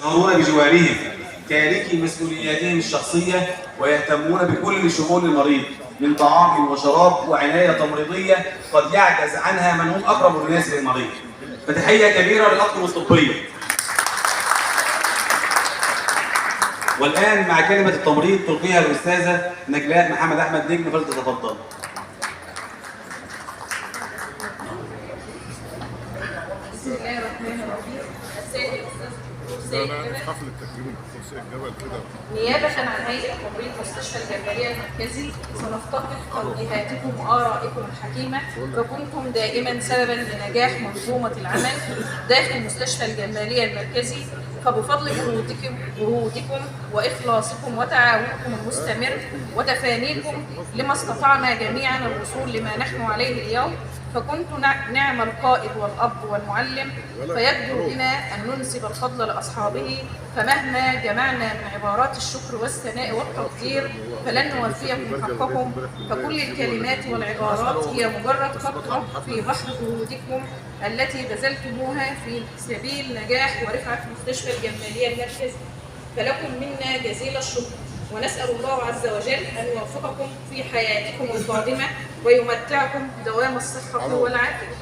يظهرون بجوارهم تاركي مسؤولياتهم الشخصية ويهتمون بكل شؤون المريض من طعام وشراب وعناية تمريضية قد يعجز عنها من هم أقرب الناس للمريض. فتحية كبيرة للأطقم الطبية. والآن مع كلمة التمريض تلقيها الأستاذة نجلاء محمد أحمد نجم، فلتتفضل. بسم الله الرحمن الرحيم. السيد الأستاذ نيابة عن هيئة تمريض مستشفى الجمالية المركزي سنفتقد توجيهاتكم وآرائكم الحكيمة، وكنتم دائما سببا لنجاح منظومة العمل داخل مستشفى الجمالية المركزي. فبفضل جهودكم وإخلاصكم وتعاونكم المستمر وتفانيكم لما استطعنا جميعا الوصول لما نحن عليه اليوم. فكنت نعم القائد والأب والمعلم، فيجدر بنا أن ننسب الفضل لأصحابه. فمهما جمعنا من عبارات الشكر والثناء والتقدير فلن نوفيكم حقكم، فكل الكلمات والعبارات هي مجرد قطرة في بحر جهودكم التي بذلتموها في سبيل نجاح ورفعة مستشفى الجمالية المركزي. فلكم منا جزيل الشكر، ونسأل الله عز وجل أن يوفقكم في حياتكم القادمة ويمتعكم بدوام الصحة والعافية.